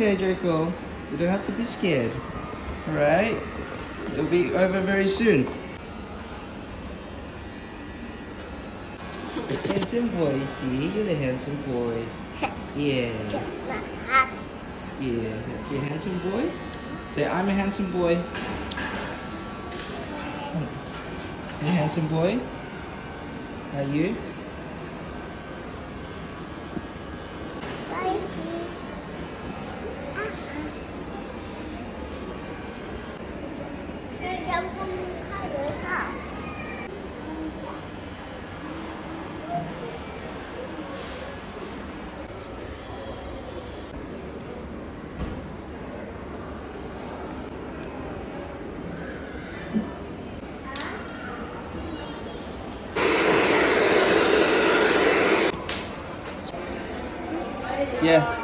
Okay, Draco. You don't have to be scared. Alright? It'll be over very soon. Handsome boy, see? You're the handsome boy. Yeah. Yeah. That's your handsome boy? Say, I'm a handsome boy. You a handsome boy? Are you? Yeah.